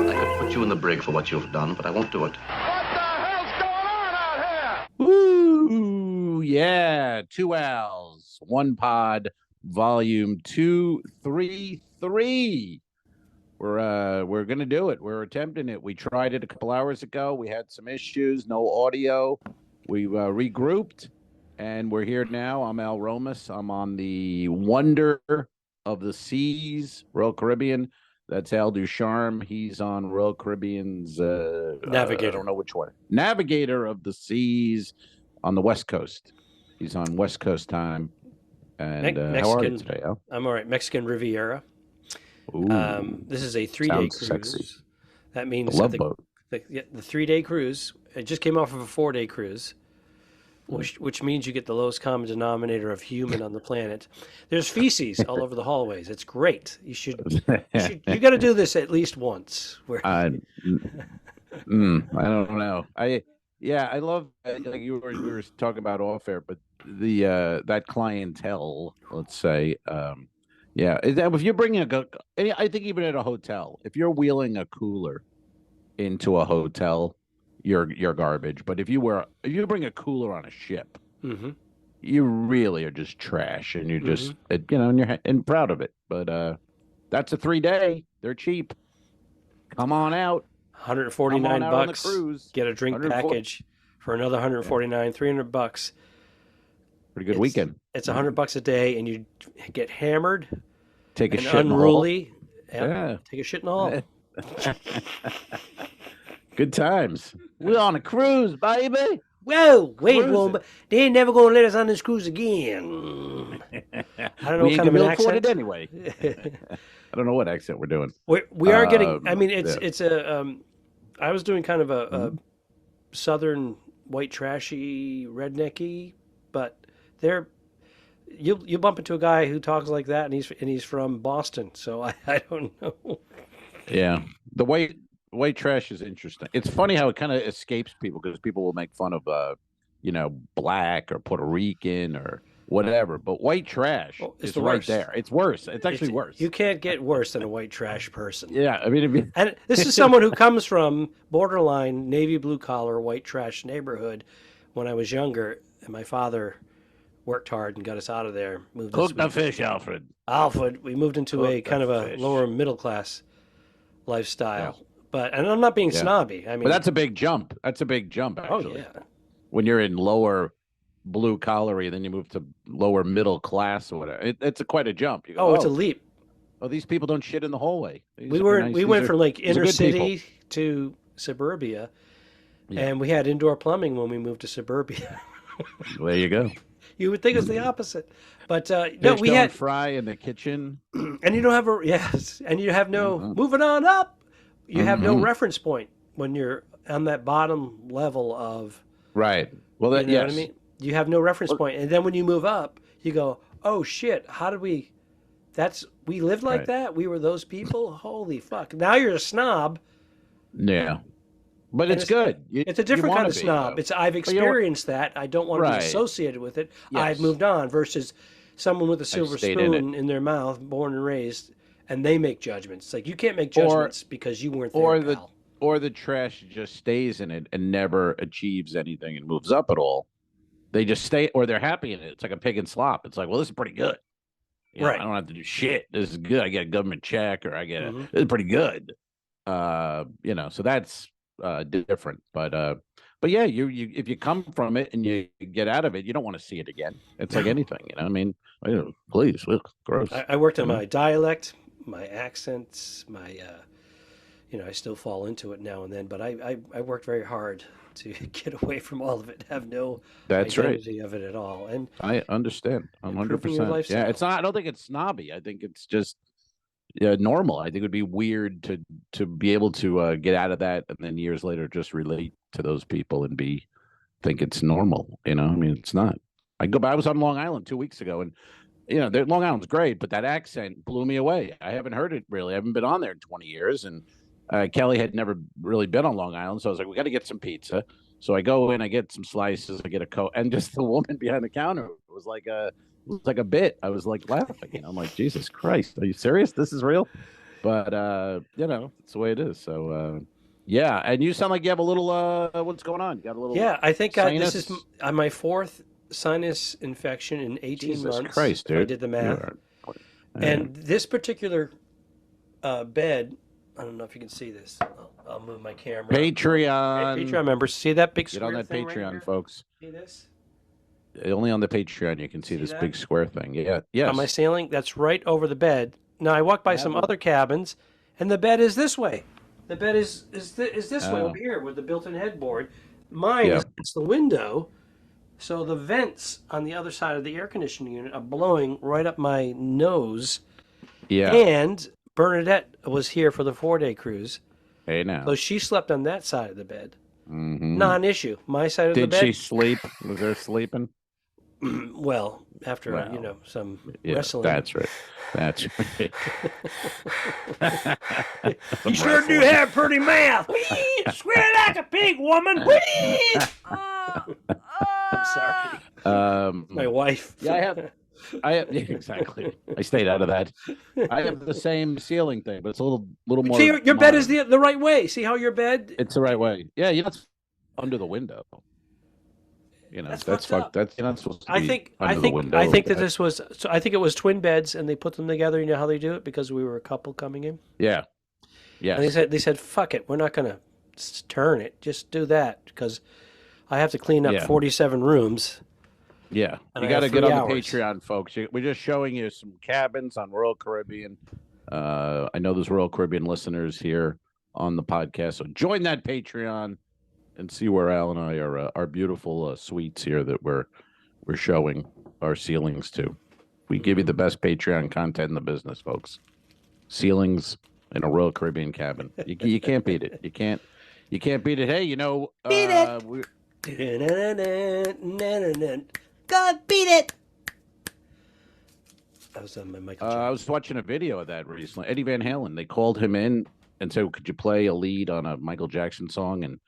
I could put you in the brig for what you've done, but I won't do it. What the hell's going on out here? Woo! Yeah, 2 Ls, 1 pod, volume 233. We're gonna do it. We're attempting it. We tried it a couple hours ago. We had some issues, no audio. We regrouped, and we're here now. I'm Al Romas. I'm on the Wonder of the Seas, Royal Caribbean. That's Al Ducharme. He's on Royal Caribbean's Navigator. I don't know which one. Navigator of the Seas on the West Coast. He's on West Coast time. And how are you today, Al? I'm all right. Mexican Riviera. Ooh, this is a 3-day cruise. Sexy. That means Love boat. the 3-day cruise. It just came off of a 4-day cruise, which means you get the lowest common denominator of human on the planet. There's feces all over the hallways. It's great. You got to do this at least once. I don't know. I love like we were talking about off air, but the that clientele, let's say, if you're bringing I think even at a hotel, if you're wheeling a cooler into a hotel, you're garbage. But if you bring a cooler on a ship, you really are just trash, and you're just and you're proud of it. But that's a 3-day. They're cheap. Come on out. $149 on the cruise. Get a drink package for another $149, $300. Pretty good weekend. It's $100 a day, and you get hammered, take a shit, unruly. Yeah, take a shit in the hall. Good times. We're on a cruise, baby. Whoa, wait, woman. They ain't never going to let us on this cruise again. I don't know what kind of an accent. It anyway. I don't know what accent we're doing. We are getting, I mean, it's a, I was doing kind of a southern white trashy rednecky, but you'll bump into a guy who talks like that, and he's from Boston, so I don't know. Yeah, the white trash is interesting. It's funny how it kind of escapes people, because people will make fun of black or Puerto Rican or whatever, but white trash is right there. It's worse. It's actually worse. You can't get worse than a white trash person. Yeah, I mean, and this is someone who comes from borderline navy blue collar white trash neighborhood. When I was younger, and my father worked hard and got us out of there. Cook the fish, Alfred. We moved into a kind of a lower middle class lifestyle. Yeah. And I'm not being snobby. I mean, but that's a big jump. Actually. Oh yeah. When you're in lower blue collary, then you move to lower middle class or whatever. It's quite a jump. You go, it's a leap. Oh, these people don't shit in the hallway. We went from like inner city to suburbia, and we had indoor plumbing when we moved to suburbia. There you go. You would think it's the opposite, but we had fry in the kitchen, and you don't have and you have no moving on up. You have no reference point when you're on that bottom level of right. Well, you know what I mean. You have no reference point, and then when you move up, you go, "Oh shit! How did we? We lived like that. We were those people. Holy fuck! Now you're a snob." Yeah. But it's good. It's a different kind of snob. I've experienced that. I don't want to be associated with it. Yes. I've moved on versus someone with a silver spoon in their mouth, born and raised, and they make judgments. It's like you can't make judgments because you weren't there, or the trash just stays in it and never achieves anything and moves up at all. They just stay, or they're happy in it. It's like a pig and slop. It's like, well, this is pretty good. I don't have to do shit. This is good. I get a government check, or I get this is pretty good. So that's different, but yeah, you if you come from it and you get out of it, you don't want to see it again. It's like anything, I mean, please, gross. I worked on my dialect, my accents, my I still fall into it now and then, but I worked very hard to get away from all of it, have no identity of it at all. And I understand 100%. Yeah, it's not. I don't think it's snobby. I think it's just normal. I think it would be weird to be able to get out of that and then years later just relate to those people and think it's normal. I mean, it's not. I was on Long Island 2 weeks ago, and Long Island's great, but that accent blew me away. I haven't heard it really. I haven't been on there in 20 years, and Kelly had never really been on Long Island, so I was like, we got to get some pizza. So I go in, I get some slices, I get a Coke, and just the woman behind the counter was like, was like a bit. I was like laughing. I'm like, Jesus Christ, are you serious? This is real? But it's the way it is. So yeah, and you sound like you have a little what's going on? You got a little I think sinus? this is my fourth sinus infection in 18 Jesus months. Christ, dude. I did the math. And this particular bed, I don't know if you can see this. I'll move my camera. Patreon members, see that big Get square on that thing Patreon, right here? folks. See this? Only on the Patreon you can see this big square thing. Yeah, yes. On my ceiling, that's right over the bed. Now I walk by some other cabins, and the bed is this way. The bed is this way over here with the built-in headboard. Mine is against the window, so the vents on the other side of the air conditioning unit are blowing right up my nose. Yeah. And Bernadette was here for the 4-day cruise. Hey now. So she slept on that side of the bed. Mm-hmm. Non-issue. My side of the bed. Did she sleep? Was there sleeping? Well, after some wrestling. That's right. That's right. You sure do have pretty mouth. Square like a pig, woman. I'm sorry. My wife. Yeah, I have exactly. I stayed out of that. I have the same ceiling thing, but it's a little more. See, your bed is the right way. See how your bed? It's the right way. Yeah, it's under the window. That's fucked. That's you're not supposed to be under the window. I think that this was. So I think it was twin beds, and they put them together. You know how they do it because we were a couple coming in. Yeah. Yeah. And they said, fuck it, we're not gonna turn it. Just do that because I have to clean up 47 rooms. Yeah, you got to get on the Patreon, folks. We're just showing you some cabins on Royal Caribbean. I know there's Royal Caribbean listeners here on the podcast, so join that Patreon and see where Al and I are our beautiful suites here that we're showing our ceilings to. We give you the best Patreon content in the business, folks. Ceilings in a Royal Caribbean cabin. You can't beat it. You can't beat it. Hey, beat it. Go beat it. That was my Michael. I was watching a video of that recently. Eddie Van Halen. They called him in and said, "Could you play a lead on a Michael Jackson song?" And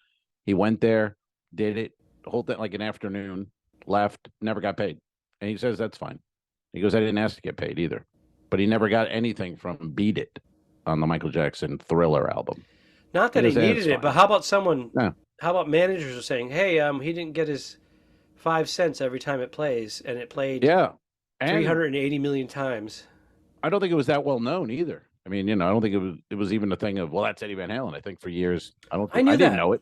he went there, did it, the whole thing like an afternoon, left, never got paid. And he says that's fine. He goes, I didn't ask to get paid either, but he never got anything from "Beat It" on the Michael Jackson Thriller album. Not that he needed it, but how about someone? No. How about managers are saying, "Hey, he didn't get his 5 cents every time it plays, and it played 380 million times." I don't think it was that well known either. I mean, I don't think it was even a thing of, well, that's Eddie Van Halen. I think for years, I didn't know it.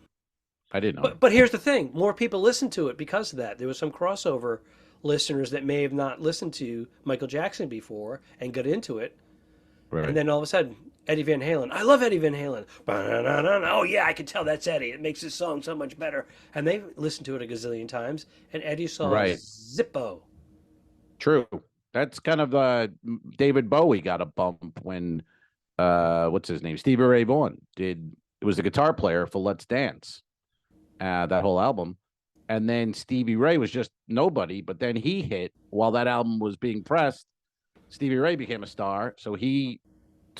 I didn't know. But here's the thing: more people listened to it because of that. There was some crossover listeners that may have not listened to Michael Jackson before and got into it, right. And then all of a sudden, Eddie Van Halen. I love Eddie Van Halen. Oh yeah, I can tell that's Eddie. It makes his song so much better. And they listened to it a gazillion times. And Eddie saw Zippo. True. That's kind of David Bowie got a bump when what's his name? Stevie Ray Vaughan did. It was the guitar player for Let's Dance. That whole album. And then Stevie Ray was just nobody, but then he hit while that album was being pressed. Stevie Ray became a star. So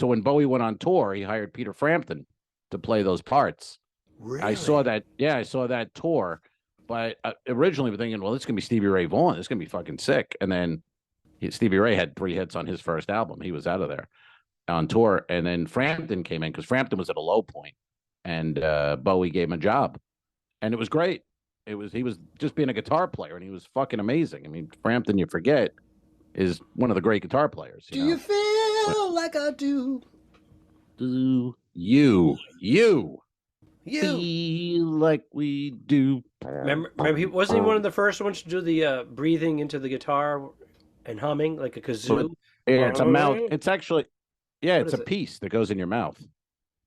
when Bowie went on tour, he hired Peter Frampton to play those parts. Really? I saw that. Yeah, I saw that tour. But originally, we're thinking, well, this is going to be Stevie Ray Vaughan. This is going to be fucking sick. And then Stevie Ray had 3 hits on his first album. He was out of there on tour. And then Frampton came in because Frampton was at a low point, and Bowie gave him a job. And it was great. He was just being a guitar player, and he was fucking amazing. I mean, Frampton, you forget, is one of the great guitar players. You feel like I do? Do you feel like we do? Remember, wasn't he one of the first ones to do the breathing into the guitar and humming like a kazoo? Yeah, it's a mouth. It's actually, it's a piece that goes in your mouth.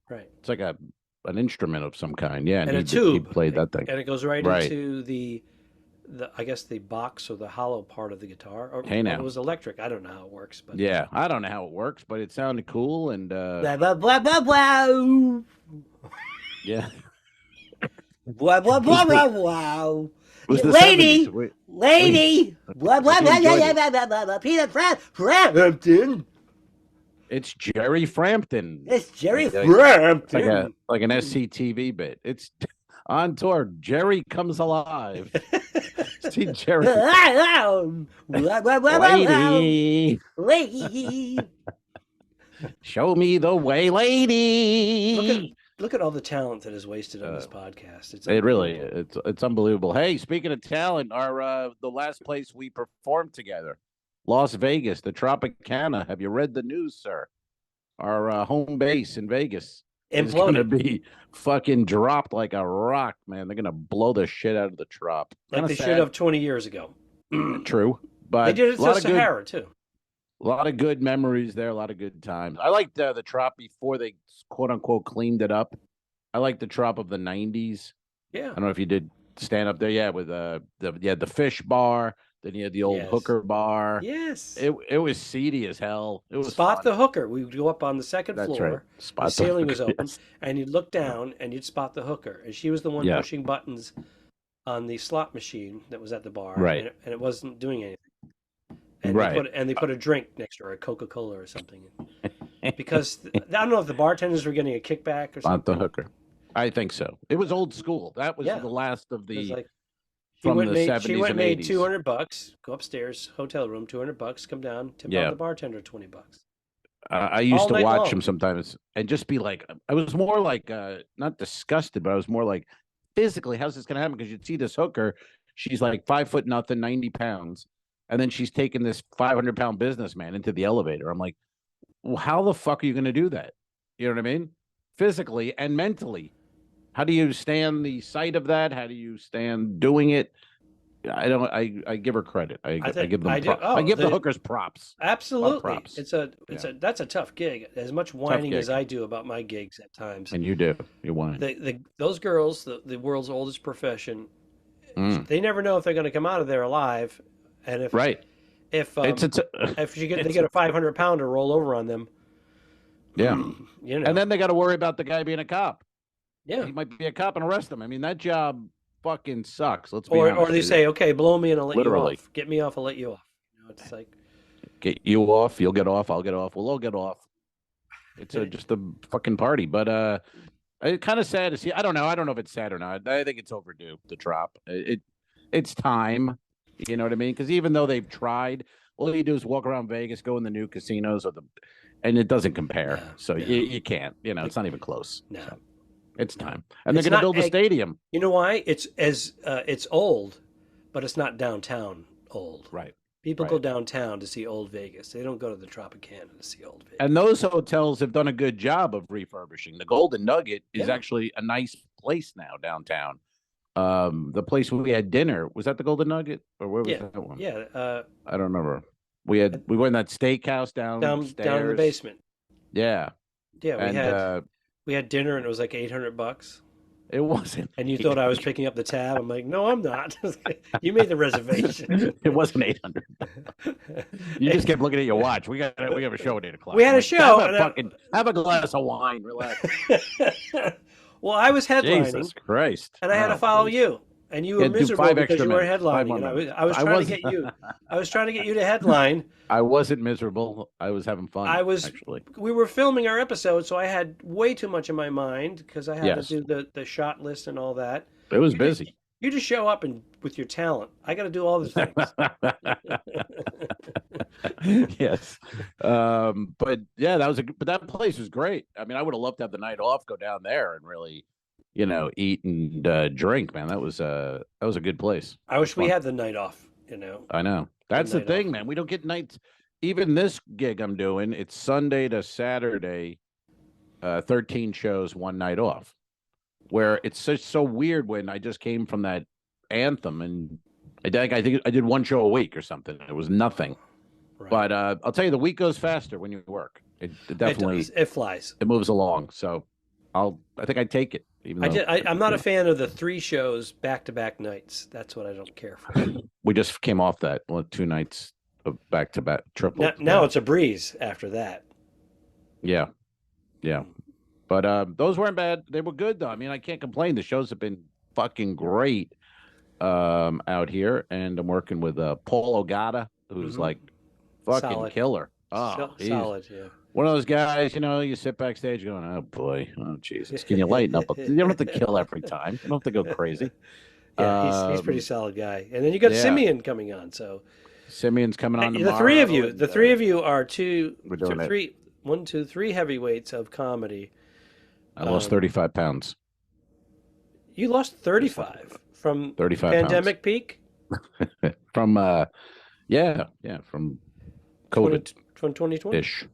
Right. It's like an instrument of some kind. Yeah, and a tube. He played that thing, and it goes right into the I guess the box or the hollow part of the guitar. Or, now. It was electric. I don't know how it works, but yeah, I don't know how it works, but it sounded cool and blah blah blah blah blah. Yeah. Blah blah blah blah blah. Lady, blah blah blah blah blah blah. Peter Frampton. It's Jerry Frampton. It's Jerry Frampton. Like an SCTV bit. It's on tour. Jerry comes alive. See Jerry. Lady. Show me the way, lady. Look at all the talent that is wasted on this podcast. It's unbelievable. Hey, speaking of talent, our the last place we performed together, Las Vegas, the Tropicana. Have you read the news, sir? Our home base in Vegas is going to be fucking dropped like a rock, man. They're going to blow the shit out of the Trop. Like they should have 20 years ago. True, but they did it to Sahara too. A lot of good memories there, a lot of good times. I liked the Trop before they quote unquote cleaned it up. I like the Trop of the 90s. Yeah. I don't know if you did stand up there. Yeah, with the fish bar. Then you had the old hooker bar. Yes. It was seedy as hell. It was Spot fun. the hooker. We would go up on the second floor. Right. The ceiling was open, and you'd look down and you'd spot the hooker. And she was the one pushing buttons on the slot machine that was at the bar. Right. And it wasn't doing anything. And they put a drink next to her, a Coca-Cola or something. Because I don't know if the bartenders were getting a kickback or something. Not the hooker. I think so. It was old school. That was the last of the from the 70s she went and made 80s. $200. Go upstairs, hotel room, $200. Come down, tip out the bartender $20. I used to watch him sometimes and just be like, I was more like not disgusted, but I was more like, physically, how's this going to happen? Because you'd see this hooker, she's like 5 foot nothing, 90 pounds. And then she's taking this 500-pound businessman into the elevator. I'm like, well, how the fuck are you going to do that? You know what I mean? Physically and mentally. How do you stand the sight of that? How do you stand doing it? I give her credit. I give them I give the hookers props. Absolutely. Props. That's a tough gig. As much whining as I do about my gigs at times. And you do. You whine. Those girls, the world's oldest profession, they never know if they're going to come out of there alive. And if they get a 500-pounder roll over on them, and then they got to worry about the guy being a cop. Yeah, he might be a cop and arrest him. I mean, that job fucking sucks. Let's be honest. Or they say, okay, blow me and I'll let you off. Get me off, I'll let you off. It's like get you off, you'll get off, I'll get off, we'll all get off. It's just a fucking party, but it's kind of sad to see. I don't know if it's sad or not. I think it's overdue. The drop. It's time. You know what I mean? Because even though they've tried, all you do is walk around Vegas, go in the new casinos, and it doesn't compare. You can't. You know, it's not even close. No, so it's time, and they're going to build a stadium. You know why? It's old, but it's not downtown old. Right. People go downtown to see old Vegas. They don't go to the Tropicana to see old Vegas. And those hotels have done a good job of refurbishing. The Golden Nugget is actually a nice place now downtown. The place where we had dinner, was that the Golden Nugget, or where was that one? Yeah, I don't remember. We went in that steakhouse down in the basement. Yeah, we had dinner and it was like $800. It wasn't. And you thought I was picking up the tab. I'm like, no, I'm not. You made the reservation. It wasn't 800. You just kept looking at your watch. We have a show at 8 o'clock. We had a show. Have a glass of wine. Relax. Well, I was headlining. Jesus Christ! And I had to follow you, and you were miserable because you weren't headlining. And I was trying to get you. I was trying to get you to headline. I wasn't miserable. I was having fun. Actually. We were filming our episode, so I had way too much in my mind because I had to do the shot list and all that. It was busy. You just show up and with your talent. I got to do all the things. Yes. But yeah, but that place was great. I mean, I would have loved to have the night off, go down there and really, eat and drink, man. That was a good place. I wish we had the night off, I know. That's the thing, man. We don't get nights. Even this gig I'm doing, it's Sunday to Saturday, 13 shows, one night off. Where it's so weird when I just came from that anthem and I think I did one show a week or something. It was nothing. Right. But I'll tell you, the week goes faster when you work. It definitely it flies. It moves along. So I think I'd take it. I'm not a fan of the 3 shows back-to-back nights. That's what I don't care for. We just came off that 2 nights of back-to-back triple. Now it's a breeze after that. Yeah. But those weren't bad. They were good, though. I mean, I can't complain. The shows have been fucking great out here. And I'm working with Paul Ogata, who's like fucking solid. Killer. Oh, solid, yeah. One of those guys, you sit backstage going, oh, boy. Oh, Jesus. Can you lighten up? You don't have to kill every time. You don't have to go crazy. Yeah, he's pretty solid guy. And then you got Simeon coming on. So Simeon's coming on tomorrow. The three of you are three heavyweights of comedy. I lost 35 pounds. You lost 35 from 35 pandemic peak? From from COVID. From 2020? Ish.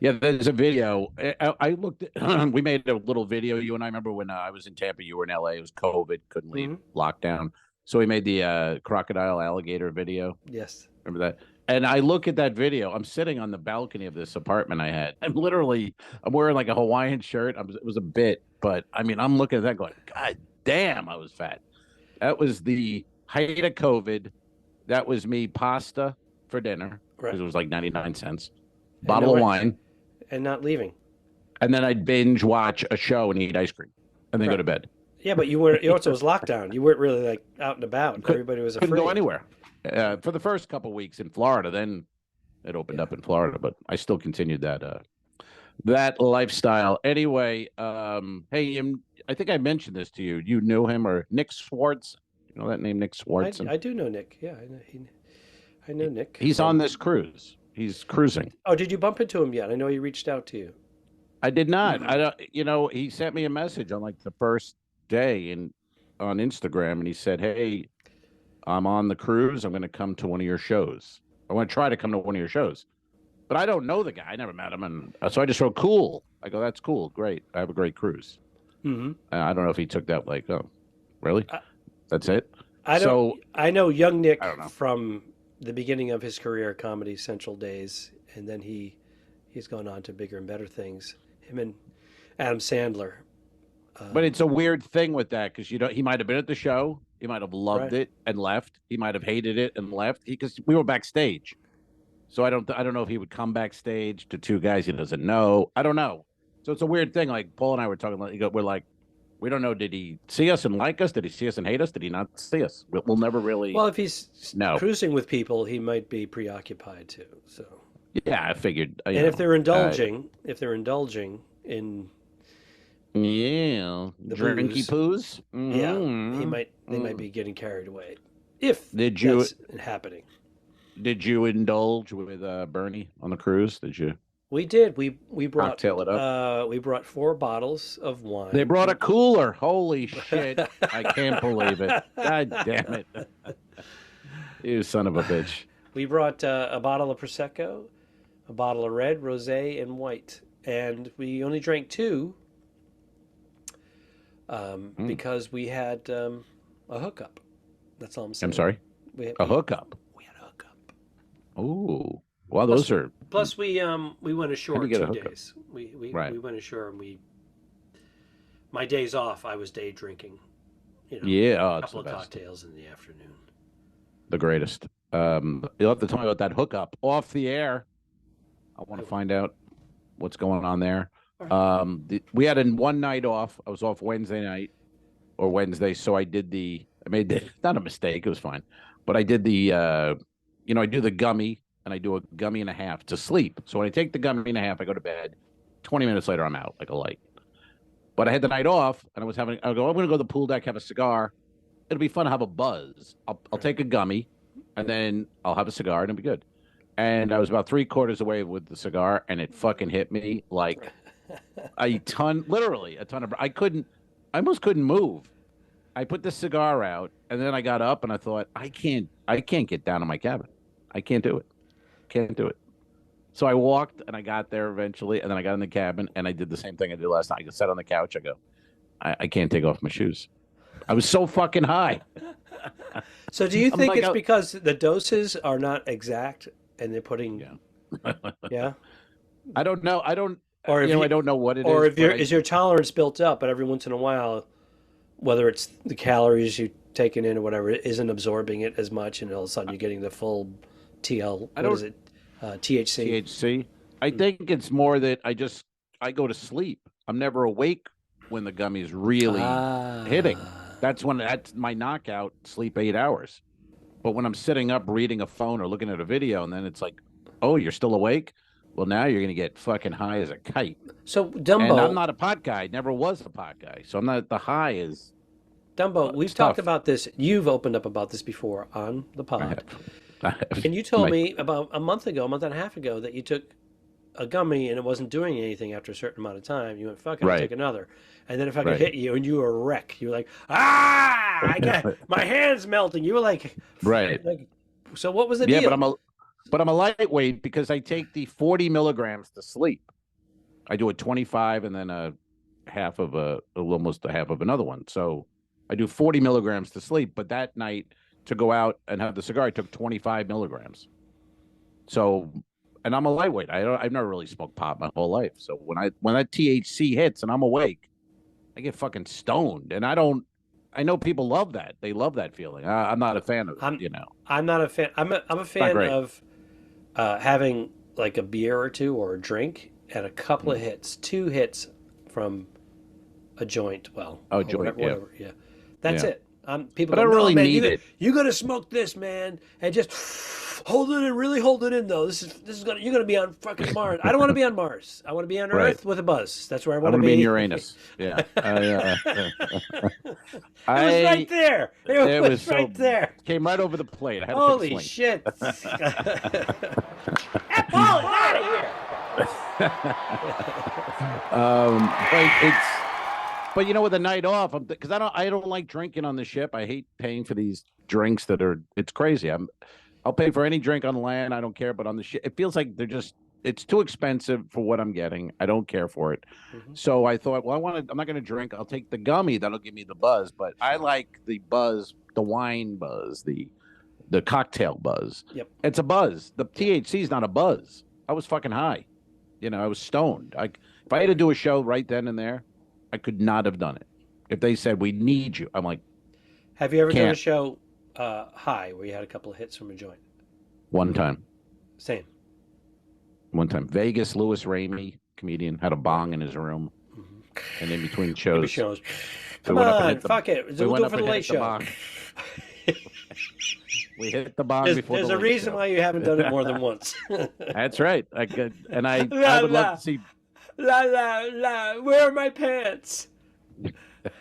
Yeah, there's a video. I looked at, we made a little video. You and I remember when I was in Tampa, you were in LA. It was COVID, couldn't leave, lockdown. So we made the crocodile alligator video. Yes. Remember that? And I look at that video. I'm sitting on the balcony of this apartment I had. I'm wearing like a Hawaiian shirt. It was a bit, but I mean, I'm looking at that going, God damn, I was fat. That was the height of COVID. That was me pasta for dinner because it was like 99 cents. Bottle of wine. And not leaving. And then I'd binge watch a show and eat ice cream and then go to bed. Yeah, but you weren't. Also, it was lockdown. You weren't really like out and about. Everybody was afraid. Couldn't go anywhere for the first couple of weeks in Florida. Then it opened up in Florida, but I still continued that lifestyle. Anyway, hey, I think I mentioned this to you. You knew him or Nick Swartz? You know that name, Nick Swartz? I do know Nick. Yeah, I know Nick. He's on this cruise. He's cruising. Oh, did you bump into him yet? I know he reached out to you. I did not. I don't. He sent me a message on like the first day on Instagram, and he said, "Hey, I'm on the cruise. I'm going to come to one of your shows. I want to try to come to one of your shows, but I don't know the guy. I never met him, and so I just wrote cool. I go, that's cool, great. I have a great cruise. I don't know if he took that like, oh, really? That's it. I know young Nick from the beginning of his career, Comedy Central days, and then he's gone on to bigger and better things. Him and Adam Sandler. But it's a weird thing with that because he might have been at the show, he might have loved it and left, he might have hated it and left because we were backstage. So I don't know if he would come backstage to two guys he doesn't know. I don't know. So it's a weird thing. Like Paul and I were talking, we're like, we don't know. Did he see us and like us? Did he see us and hate us? Did he not see us? We'll never really. Well, if he's cruising with people, he might be preoccupied too. So yeah, I figured. And if they're indulging in the drinky poos, they might be getting carried away. If that's happening. Did you indulge with Bernie on the cruise? Did you? We did. We brought cocktail it up. We brought 4 bottles of wine. They brought a cooler. Holy shit! I can't believe it. God damn it! You son of a bitch. We brought a bottle of prosecco, a bottle of red, rosé, and white, and we only drank 2 because we had a hookup. That's all I'm saying. I'm sorry. A hookup. We had a hookup. Oh. Well, those are. Plus, we went ashore 2 days. We went ashore and my days off, I was day drinking. A couple of cocktails in the afternoon. The greatest. You'll have to tell me about that hookup off the air. I want to find out what's going on there. We had one night off. I was off Wednesday, so I made not a mistake. It was fine, but I did I do the gummy. And I do a gummy and a half to sleep. So when I take the gummy and a half, I go to bed. 20 minutes later, I'm out like a light. But I had the night off, and I'm going to go to the pool deck, have a cigar. It'll be fun to have a buzz. I'll take a gummy, and then I'll have a cigar, and it'll be good. And I was about 3/4 away with the cigar, and it fucking hit me like literally a ton of. I almost couldn't move. I put the cigar out, and then I got up, and I thought, I can't get down to my cabin. I can't do it. Can't do it. So I walked and I got there eventually, and then I got in the cabin and I did the same thing I did last night. I sat on the couch. I go, I can't take off my shoes. I was so fucking high. So do you think it's because the doses are not exact and they're putting? Yeah. I don't know. I don't know what it is. Or is your tolerance built up, but every once in a while, whether it's the calories you're taking in or whatever, it isn't absorbing it as much, and all of a sudden you're getting the full THC. THC. I think it's more that I go to sleep. I'm never awake when the gummy's really hitting. That's my knockout. Sleep 8 hours. But when I'm sitting up reading a phone or looking at a video, and then it's like, oh, you're still awake? Well, now you're going to get fucking high as a kite. So Dumbo, and I'm not a pot guy. Never was a pot guy. So I'm not. The high is Dumbo, we've talked about this. You've opened up about this before on the pod. I have. And you told me about a month and a half ago, that you took a gummy and it wasn't doing anything after a certain amount of time. You went, fuck it, I'll take another. And then if I could hit you and you were a wreck, you were like, I got my hand's melting. You were like, so what was the deal? Yeah, but I'm a lightweight because I take the 40 milligrams to sleep. I do a 25 and then almost a half of another one. So I do 40 milligrams to sleep. But that night to go out and have the cigar, I took 25 milligrams. So, and I'm a lightweight. I've never really smoked pot my whole life. So when that THC hits and I'm awake, I get fucking stoned. And I know people love that. They love that feeling. I'm not a fan of it, I'm not a fan. I'm a fan of having like a beer or two or a drink and a couple of hits, 2 hits from a joint. Well, whatever. Yeah. That's it. People but I don't really need it. You got to smoke this, man, and just hold it in. Really hold it in, though. You're gonna be on fucking Mars. I don't want to be on Mars. I want to be on Earth with a buzz. That's where I want to be. In Uranus. Yeah. It was right there. It was right there. Came right over the plate. I had Holy shit! That ball is out of here. But with the night off, because I don't like drinking on the ship. I hate paying for these drinks it's crazy. I'll pay for any drink on land. I don't care. But on the ship, it feels like it's too expensive for what I'm getting. I don't care for it. Mm-hmm. So I thought, I'm not going to drink. I'll take the gummy. That'll give me the buzz. But I like the buzz, the wine buzz, the cocktail buzz. Yep. It's a buzz. The THC is not a buzz. I was fucking high. I was stoned. If I had to do a show right then and there, I could not have done it. If they said, we need you, I'm like, have you ever done a show high where you had a couple of hits from a joint? One time. Same. One time. Vegas, Louis Ramey, comedian, had a bong in his room. Mm-hmm. And in between shows. Come on, fuck it. We'll do it for the late show. We hit the bong before There's the a reason why you haven't done it more than once. That's right. I would love to see. La la la, where are my pants?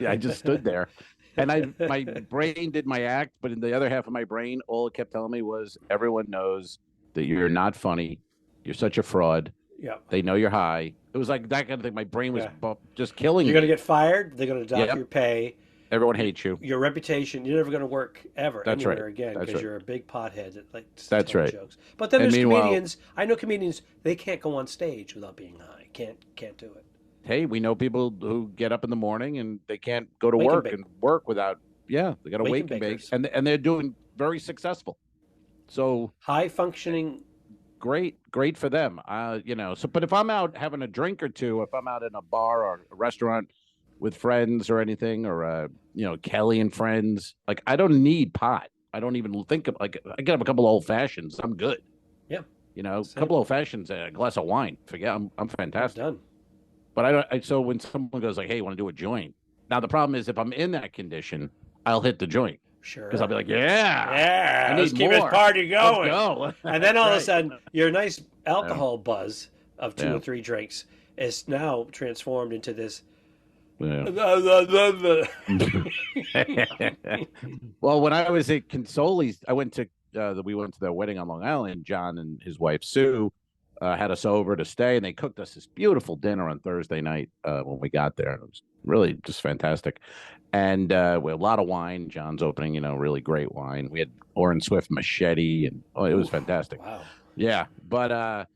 I just stood there. And my brain did my act, but in the other half of my brain, all it kept telling me was, everyone knows that you're not funny. You're such a fraud. Yeah. They know you're high. It was like that kind of thing. My brain was just killing You're going to get fired. They're going to dock your pay. Everyone hates you. Your reputation. You're never going to work anywhere again because you're a big pothead that likes to tell jokes. But then there's comedians. I know comedians. They can't go on stage without being high. Can't do it. Hey, we know people who get up in the morning and they can't go to work and work without. Yeah, they got to wake and bake, and they're doing very successful. So high functioning. Great for them. So, but if I'm out having a drink or two, if I'm out in a bar or a restaurant with friends or anything, or Kelly and friends, like, I don't need pot. I don't even think of, like, I get up a couple of old fashions. I'm good. Yeah. A couple of old fashions, a glass of wine. Forget, I'm fantastic. Done. But so when someone goes like, hey, you want to do a joint? Now the problem is, if I'm in that condition, I'll hit the joint. Sure. Because I'll be like, yeah, let's keep this party going. Let's go. And then all of a sudden, your nice alcohol buzz of 2 or 3 drinks is now transformed into this. Yeah. Well, when I was at Consoli's, we went to their wedding on Long Island. John and his wife Sue had us over to stay, and they cooked us this beautiful dinner on Thursday night when we got there. It was really just fantastic. And we had a lot of wine. John's opening, really great wine. We had Orin Swift Machete, and it was fantastic. Wow. Yeah, but at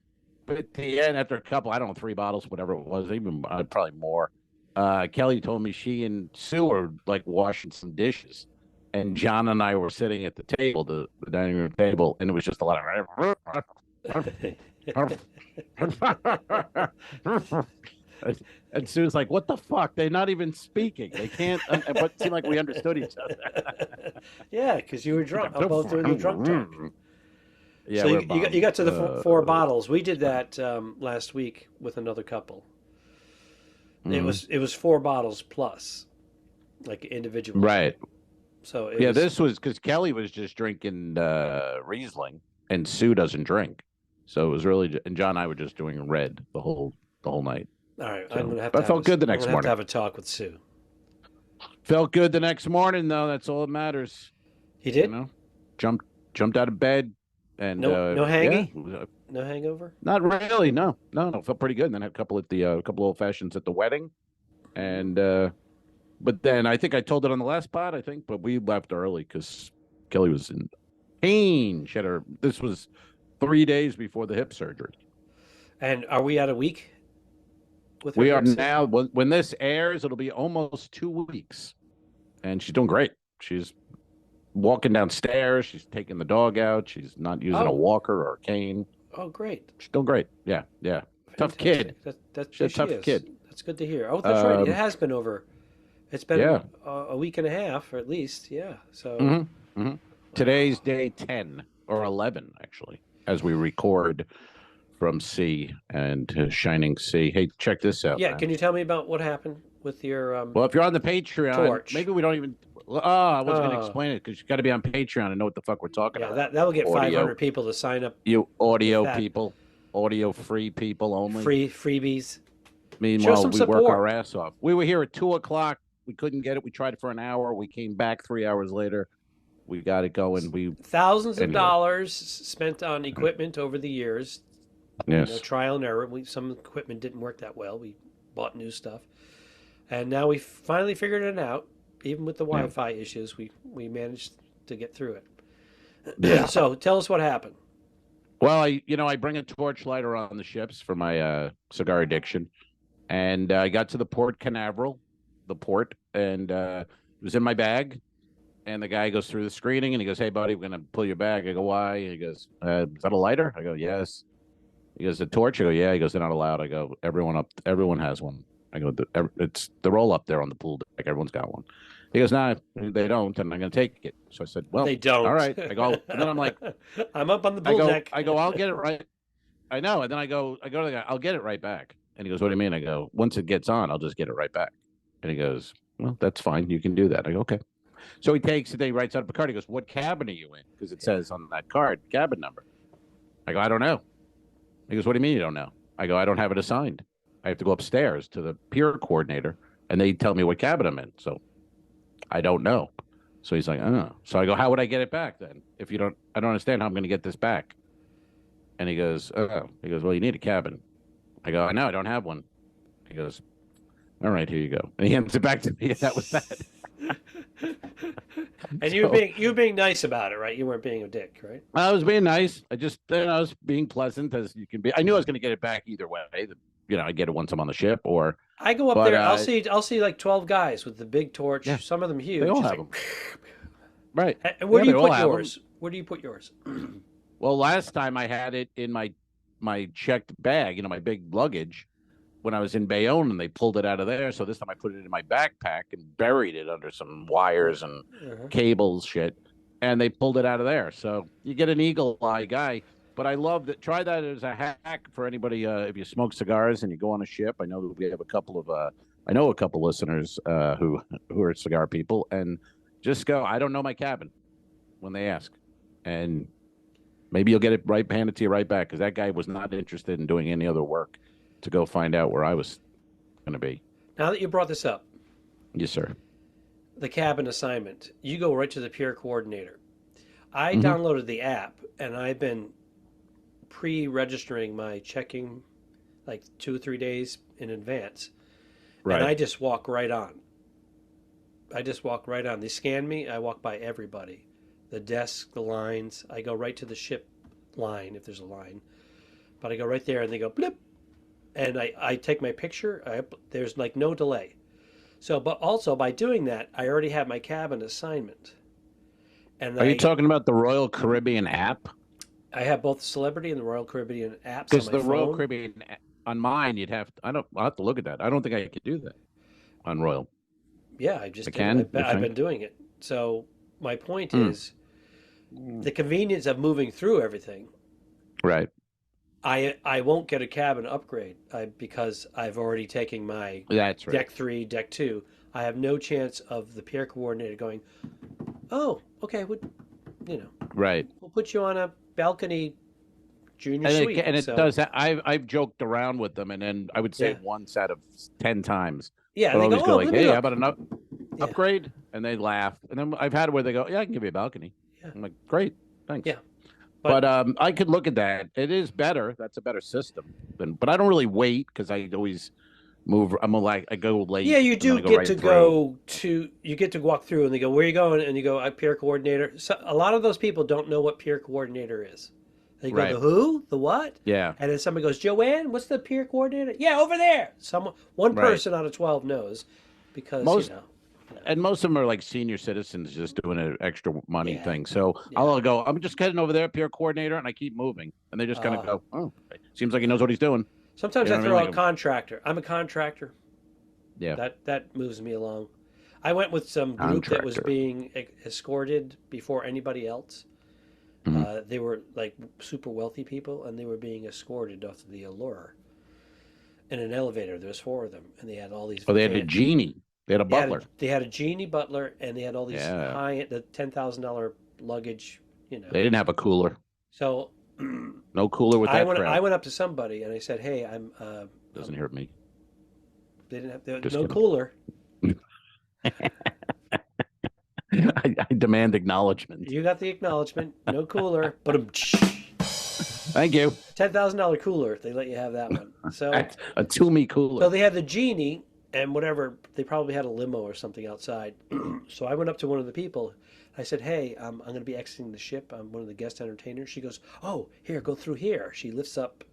the end, after a couple, I don't know, 3 bottles, whatever it was, even probably more. Kelly told me she and Sue were like washing some dishes, and John and I were sitting at the table, the dining room table, and it was just a lot of. And Sue's like, "What the fuck? They're not even speaking. They can't." But it seemed like we understood each other. Yeah, because you were drunk. Both doing the drunk talk. Yeah, so you got to the 4 bottles. We did that last week with another couple. Mm-hmm. It was 4 bottles plus, like individual. Right. So this was because Kelly was just drinking Riesling, and Sue doesn't drink, so it was really. And John and I were just doing red the whole night. All right, so, I'm gonna have. But I felt good the next morning. Have to have a talk with Sue. Felt good the next morning, though. That's all that matters. He did? You know, jumped out of bed, and no hangy? Yeah, no hangover? not really. No. Felt pretty good. And then had a couple at the couple old fashions at the wedding, and but then I think I told it on the last pod. I think, but we left early because Kelly was in pain. She had her. This was 3 days before the hip surgery. And are we at a week? We are now. When this airs, it'll be almost 2 weeks, and she's doing great. She's walking downstairs. She's taking the dog out. She's not using a walker or a cane. Oh, great! She's doing great. Yeah. Fantastic. Tough kid. She's a tough kid. That's good to hear. Oh, that's right. It has been over. It's been a week and a half, or at least. Yeah. So Today's day 10 or 11, actually, as we record from sea and Shining Sea. Hey, check this out. Yeah. Man. Can you tell me about what happened with your Well, if you're on the Patreon, torch. maybe we don't even. I wasn't going to explain it because you got to be on Patreon and know what the fuck we're talking about. Yeah, that will get 500 people to sign up. You audio people, audio free people only. Freebies. Meanwhile, we work our ass off. We were here at 2:00. We couldn't get it. We tried it for an hour. We came back 3 hours later. We got it going. Thousands of dollars spent on equipment over the years. Yes. Trial and error. Some equipment didn't work that well. We bought new stuff, and now we finally figured it out. Even with the Wi-Fi issues, we managed to get through it. Yeah. So tell us what happened. Well, I bring a torch lighter on the ships for my cigar addiction, and I got to the Port Canaveral, and it was in my bag. And the guy goes through the screening, and he goes, "Hey, buddy, we're gonna pull your bag." I go, "Why?" He goes, "Is that a lighter?" I go, "Yes." He goes, "A torch?" I go, "Yeah." He goes, "They're not allowed." I go, Everyone has one." I go, "It's the roll up there on the pool deck. Everyone's got one." He goes, "No, they don't," and I'm going to take it. So I said, "Well, they don't." All right. I go, and then I'm like, "I'm up on the pool deck." I go, "I'll get it right." I know, and then I go to the guy, "I'll get it right back." And he goes, "What do you mean?" I go, "Once it gets on, I'll just get it right back." And he goes, "Well, that's fine. You can do that." I go, "Okay." So he takes it. He writes out a card. He goes, "What cabin are you in?" Because it says on that card, cabin number. I go, "I don't know." He goes, "What do you mean you don't know?" I go, "I don't have it assigned. I have to go upstairs to the pier coordinator, and they tell me what cabin I'm in. So I don't know." So he's like, "Oh." So I go, "How would I get it back then? I don't understand how I'm going to get this back." And he goes, "Oh." He goes, "Well, you need a cabin." I go, "I know, I don't have one." He goes, "All right, here you go." And he hands it back to me, and that was that. And you were being nice about it, right? You weren't being a dick, right? I was being nice. I was being pleasant as you can be. I knew I was going to get it back either way. I get it once I'm on the ship, or I go up there. I'll see like 12 guys with the big torch. Yeah, some of them huge. They all have them. Right. And where do you put yours? Where do you put yours? Well, last time I had it in my checked bag, my big luggage, when I was in Bayonne, and they pulled it out of there. So this time I put it in my backpack and buried it under some wires and cables shit, and they pulled it out of there. So you get an eagle eye guy. But I love that. Try that as a hack for anybody. If you smoke cigars and you go on a ship, I know that we have a couple of listeners who are cigar people, and just go, "I don't know my cabin," when they ask, and maybe you'll get it handed to you right back, because that guy was not interested in doing any other work to go find out where I was going to be. Now that you brought this up, yes, sir. The cabin assignment, you go right to the peer coordinator. I downloaded the app, and I've been pre-registering my checking like 2 or 3 days in advance. Right. And I just walk right on. They scan me. I walk by everybody. The desk, the lines. I go right to the ship line if there's a line. But I go right there and they go blip. And I take my picture. There's like no delay. So, but also by doing that, I already have my cabin assignment. And are you talking about the Royal Caribbean app? I have both the Celebrity and the Royal Caribbean apps. Because the Royal Caribbean on mine, I'll have to look at that. I don't think I could do that on Royal. Yeah, I've been doing it. So my point is the convenience of moving through everything. Right. I won't get a cabin upgrade because I've already taken my Deck 3, Deck 2. I have no chance of the peer coordinator going, "Oh, okay, right. We'll put you on a balcony junior suite." It does. I've joked around with them, and then I would say once out of 10 times. Yeah, I'll always go like, "Hey, how about upgrade, and they laugh. And then I've had it where they go, yeah, I can give you a balcony. Yeah. I'm like, great, thanks. Yeah. But I could look at that. It is better. That's a better system. But I don't really wait because I always move. I go late. Yeah, you do get to go you get to walk through, and they go, where are you going? And you go, I'm peer coordinator. So a lot of those people don't know what peer coordinator is. They go, the who? The what? Yeah. And then somebody goes, Joanne, what's the peer coordinator? Yeah, over there. One person out of 12 knows because, And most of them are like senior citizens just doing an extra money thing. So I'll go, I'm just heading over there, peer coordinator, and I keep moving. And they just kind of go, oh, seems like he knows what he's doing. Sometimes I throw out contractor. I'm a contractor. Yeah. That moves me along. I went with some group that was being escorted before anybody else. Mm-hmm. They were like super wealthy people, and they were being escorted off the Allure in an elevator. There was 4 of them, and they had all these. Oh, they had a genie. They had a butler. They had a genie butler, and they had all these the $10,000 luggage. They didn't have a cooler. So no cooler with that. I went up to somebody and I said, "Hey, I'm." Doesn't hurt me. They didn't have no cooler. I demand acknowledgement. You got the acknowledgement. No cooler, but thank you. $10,000 cooler. They let you have that one. So a Toomey cooler. So they had the genie and whatever. They probably had a limo or something outside. So I went up to one of the people. I said, "Hey, I'm going to be exiting the ship. I'm one of the guest entertainers." She goes, "Oh, here, go through here." She lifts up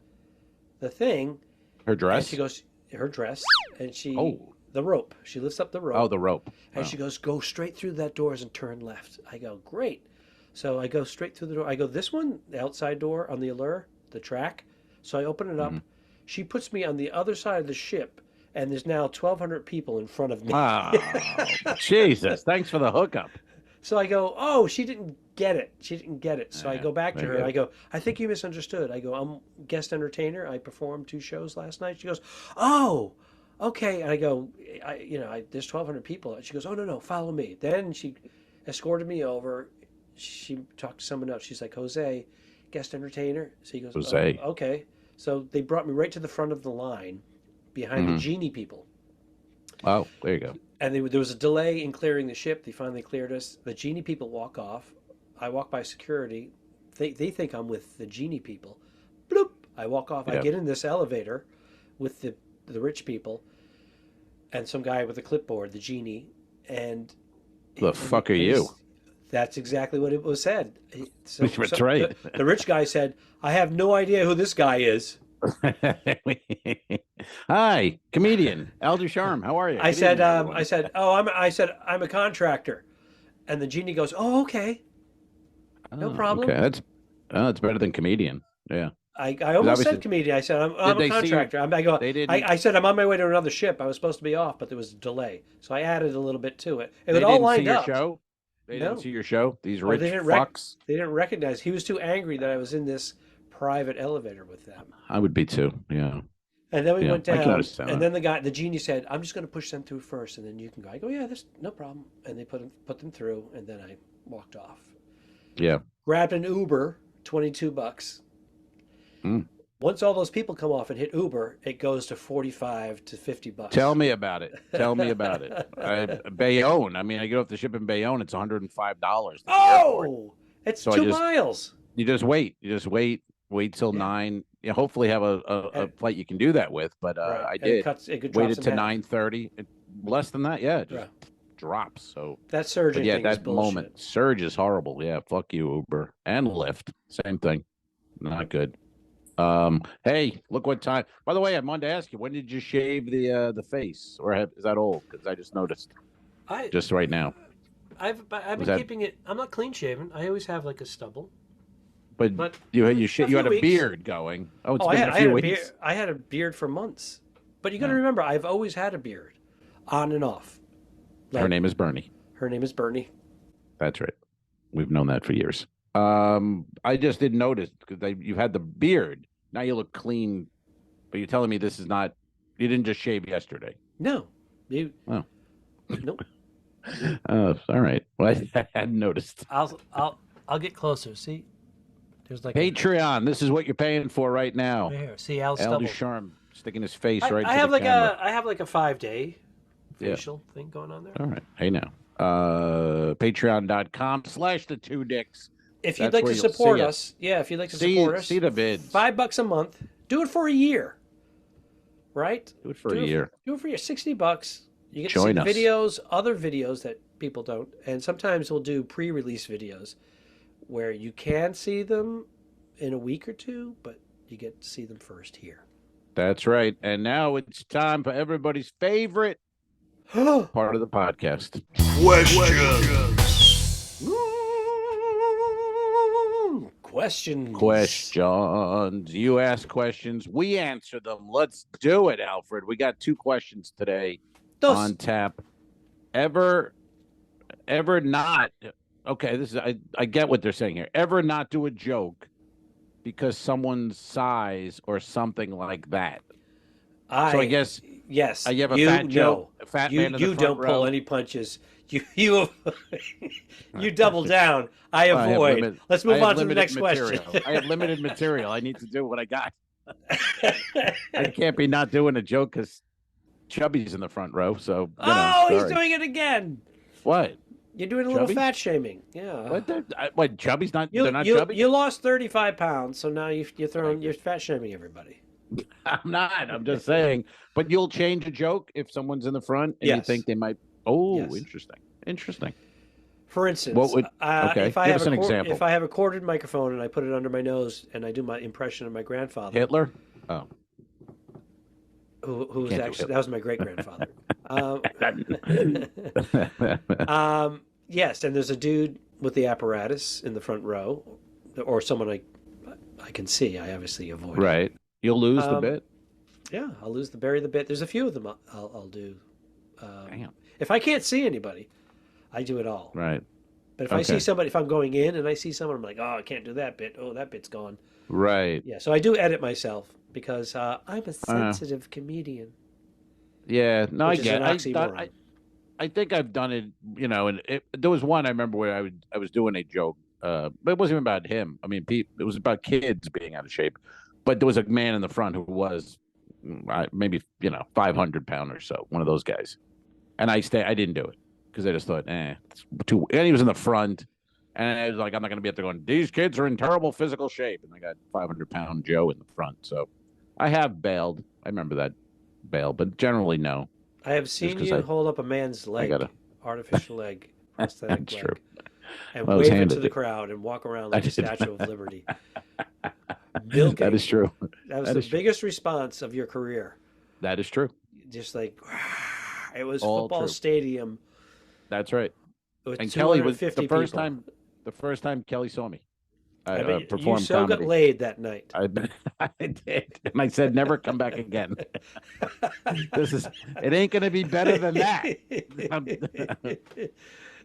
the thing. Her dress. And she goes, her dress, and she. Oh. The rope. She lifts up the rope. Oh, the rope. And she goes, "Go straight through that doors and turn left." I go, "Great." So I go straight through the door. I go, "This one, the outside door on the Allure, the track." So I open it up. Mm-hmm. She puts me on the other side of the ship, and there's now 1,200 people in front of me. Oh, Jesus. Thanks for the hookup. So I go, "Oh, she didn't get it. She didn't get it." So I go back to her. I go, "I think you misunderstood." I go, "I'm guest entertainer. I performed 2 shows last night." She goes, "Oh, okay." And I go, there's 1,200 people. And she goes, "Oh, no, follow me." Then she escorted me over. She talked to someone else. She's like, "Jose, guest entertainer." So he goes, Jose. "Oh, okay." So they brought me right to the front of the line behind the genie people. Oh, there you go. And there was a delay in clearing the ship. They finally cleared us. The genie people walk off. I walk by security. They think I'm with the genie people. Bloop. I walk off. Yep. I get in this elevator with the rich people and some guy with a clipboard, the genie, and the fuck are you? That's exactly what it was said. That's right. The rich guy said, "I have no idea who this guy is." Hi, comedian Al Ducharme. How are you? I said, I'm a contractor, and the genie goes, "Oh, okay, no problem." Okay, that's better than comedian. Yeah. I almost said comedian. I said, I'm a contractor. I said, I'm on my way to another ship. I was supposed to be off, but there was a delay. So I added a little bit to it. It all lined up. Show? They didn't see your show? These rich fucks? They didn't recognize. He was too angry that I was in this private elevator with them. I would be too, yeah. And then we went down. And then the genie said, "I'm just going to push them through first, and then you can go." I go, "Yeah, that's no problem." And they put them through, and then I walked off. Yeah. Grabbed an Uber, $22. Once all those people come off and hit Uber, it goes to $45 to $50. Tell me about it. Bayonne. I mean, I get off the ship in Bayonne. It's $105. Oh, it's 2 miles. You just wait. Wait till 9. You hopefully have a flight you can do that with. But I did. Waited to 9:30. Less than that, yeah. Just drops. So that surge. Yeah, that moment. Surge is horrible. Yeah, fuck you, Uber and Lyft. Same thing. Not good. Hey, look what time. By the way, I wanted to ask you, when did you shave the face, or is that old? Because I just noticed. Just right now. I've been keeping it. I'm not clean shaven. I always have like a stubble. But you had a beard going. Oh, it's been a few weeks. I had a beard for months. But you got to remember, I've always had a beard, on and off. Her name is Bernie. Her name is Bernie. That's right. We've known that for years. I just didn't notice because you had the beard. Now you look clean, but you're telling me this is not. You didn't just shave yesterday. No. Oh. Nope. All right. Well, I hadn't noticed. I'll get closer. See, there's like Patreon. This is what you're paying for right now. Right here. See Al Ducharme sticking his face right. I have like a 5-day facial thing going on there. All right. Hey now. Patreon.com/the2dicks. If you'd like to support us, if you'd like to support us, see the bids. $5 a month. Do it for a year. Right? Do it for a year. Do it for a year. $60. You get Join to see us. videos, other videos that people don't. And sometimes we'll do pre-release videos where you can see them in a week or two, but you get to see them first here. That's right. And now it's time for everybody's favorite part of the podcast. Questions. You ask questions. We answer them. Let's do it, Alfred. We got 2 questions today on tap. Ever not... Okay, this is I get what they're saying here. Ever not do a joke because someone's size or something like that? So I guess... Yes. You have a fat joke. A fat man in the You front don't row. pull any punches. You double down. I avoid. Let's move on to the next material. question. I have limited material. I need to do what I got. I can't be not doing a joke because Chubby's in the front row. So he's doing it again. What? You're doing a little fat shaming. Yeah. What? Chubby's not. They're not chubby. You lost 35 pounds, so now you're fat shaming everybody. I'm not. I'm just saying. But you'll change a joke if someone's in the front and you think they might. Oh, yes. Interesting. For instance, okay. If I Give have us an example. If I have a corded microphone and I put it under my nose and I do my impression of my grandfather, Hitler. Oh, who was actually that was my great grandfather. Yes, and there's a dude with the apparatus in the front row, or someone I can see. I obviously avoid. Right. You'll lose the bit. Yeah, I'll bury the bit. There's a few of them I'll do. Damn. If I can't see anybody, I do it all. Right. But if I see somebody, if I'm going in and I see someone, I'm like, I can't do that bit. Oh, that bit's gone. Right. Yeah, so I do edit myself because I'm a sensitive comedian. Yeah, no, I get it. I think I've done it, and there was one I remember where I was doing a joke, but it wasn't even about him. I mean, it was about kids being out of shape. But there was a man in the front who was maybe 500 pound or so, one of those guys, and I didn't do it because I just thought, it's too. And he was in the front, and I was like, I'm not going to be up there going, these kids are in terrible physical shape, and I got 500-pound Joe in the front, so I have bailed. I remember that bail, but generally no. I have seen you hold up a man's leg, artificial leg, prosthetic leg, true. And wave it to the crowd and walk around like a Statue of Liberty. Milking. That is true. That was the biggest response of your career. That is true. Just like it was All football true. stadium. That's right. And Kelly was the first people. The first time Kelly saw me. I mean, performed you so comedy. got laid that night. I did, and I said, never come back again. It ain't going to be better than that.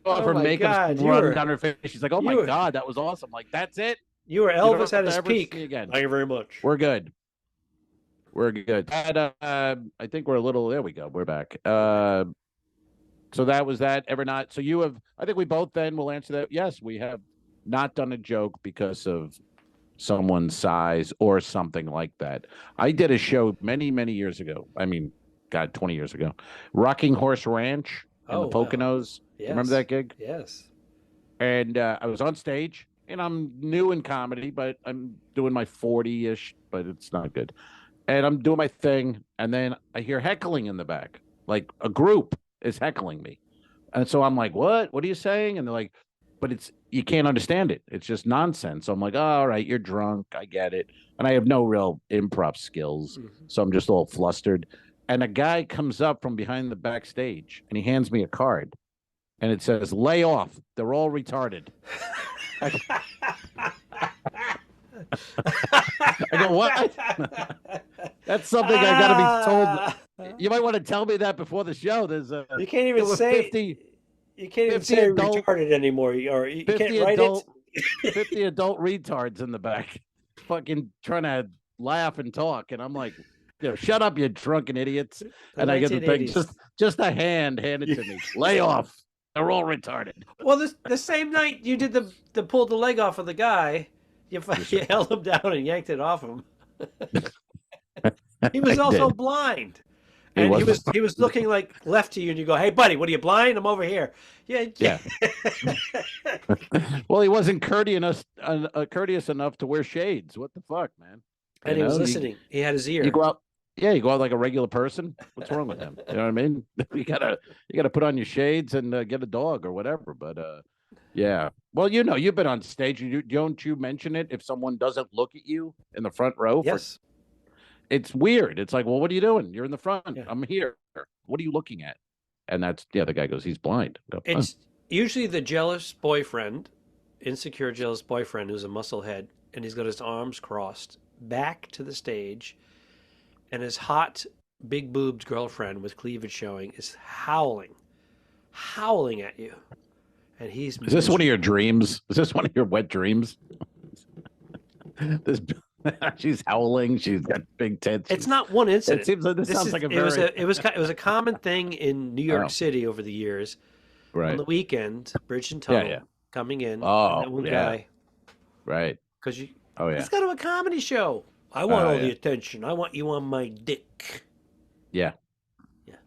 Her makeup run down her face. She's like, "Oh my God, that was awesome!" Like, that's it. You were Elvis at his peak. Again. Thank you very much. We're good. I think we're a little. There we go. We're back. So that was that. Ever not? So you have. I think we both then will answer that. Yes, we have not done a joke because of someone's size or something like that. I did a show many, many years ago. I mean, God, 20 years ago. Rocking Horse Ranch in the Poconos. Wow. Yes. Remember that gig? Yes. And I was on stage, and I'm new in comedy, but I'm doing my 40-ish, but it's not good. And I'm doing my thing, and then I hear heckling in the back. Like a group is heckling me. And so I'm like, what? What are you saying? And they're like, but you can't understand it. It's just nonsense. So I'm like, all right, you're drunk. I get it. And I have no real improv skills. Mm-hmm. So I'm just all flustered. And a guy comes up from behind the backstage and he hands me a card and it says, lay off. They're all retarded. I go, what? That's something I got to be told. You might want to tell me that before the show. You can't even say 50. You can't even say retarded anymore, or you can't write it. 50 adult retards in the back, fucking trying to laugh and talk, and I'm like, shut up, you drunken idiots! And I get the thing, just a hand handed to me. Lay off. They're all retarded. Well, the same night you did the pulled the leg off of the guy, you held him down and yanked it off him. He was also blind. And he was looking like left to you, and you go, "Hey, buddy, what are you blind? I'm over here." Yeah. Well, he wasn't courteous enough to wear shades. What the fuck, man? And he was listening. He had his ear. You go out. Yeah, you go out like a regular person. What's wrong with him? You know what I mean? You gotta put on your shades and get a dog or whatever. But yeah. Well, you've been on stage. Don't you mention it if someone doesn't look at you in the front row? Yes. It's weird. It's like, well, what are you doing? You're in the front. Yeah. I'm here. What are you looking at? And that's the guy goes, he's blind. It's usually the jealous boyfriend, insecure jealous boyfriend who's a musclehead, and he's got his arms crossed back to the stage, and his hot, big-boobed girlfriend with cleavage showing is howling at you. And he's Is this one of your dreams? Is this one of your wet dreams? She's howling. She's got big tits. It's not one incident. It seems like this sounds like it was a common thing in New York City over the years. Right. On the weekend, Bridge and Tunnel coming in. Oh, and that one guy. Right. Because let's go to a comedy show. I want all the attention. I want you on my dick. Yeah.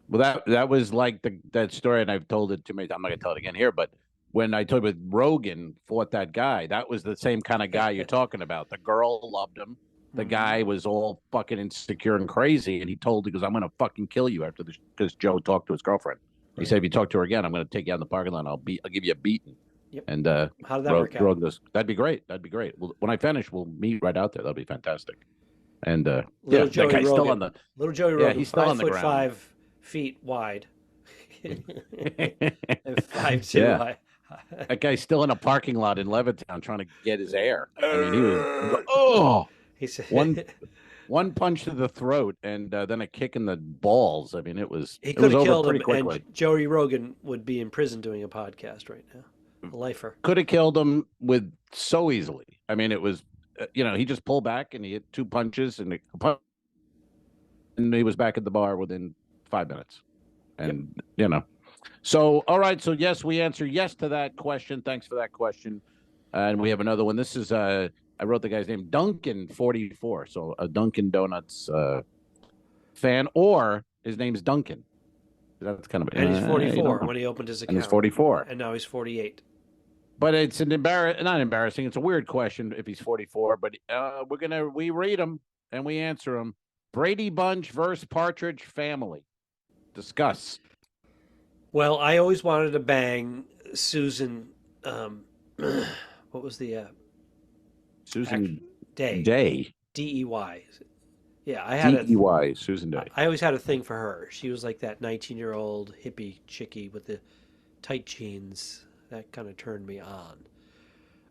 Well, that was like that story, and I've told it too many times. I'm not gonna tell it again here, but when I told you Rogan fought that guy, that was the same kind of guy you're talking about. The girl loved him. The guy was all fucking insecure and crazy, and he goes, "I'm gonna fucking kill you after this," because Joe talked to his girlfriend. He said, "If you talk to her again, I'm gonna take you out in the parking lot. I'll give you a beating." Yep. And how did that work out? Rogan goes, "That'd be great. Well, when I finish, we'll meet right out there. That'll be fantastic." And that guy's still on the little Joey Rogan. He's still on the ground. 5 feet wide, and 5'2" high. That guy's still in a parking lot in Levittown trying to get his air. I mean, he was he said one punch to the throat and then a kick in the balls. I mean, it was could have killed him, quickly. and Joey Rogan would be in prison doing a podcast right now. A lifer. Could have killed him with so easily. I mean, it was he just pulled back and he hit 2 punches and he was back at the bar within 5 minutes. And So, all right. So, yes, we answer yes to that question. Thanks for that question. And we have another one. This is, I wrote the guy's name, Duncan44. So, a Dunkin' Donuts fan, or his name's Duncan. That's kind of. And he's 44 when he opened his account. And he's 44. And now he's 48. But it's not embarrassing. It's a weird question if he's 44. But we read them and we answer them. Brady Bunch versus Partridge Family. Discuss. Well, I always wanted to bang Susan. What was the Susan Day? DEY. Yeah, I had DEY. Susan Day. I always had a thing for her. She was like that 19-year-old hippie chickie with the tight jeans. That kind of turned me on.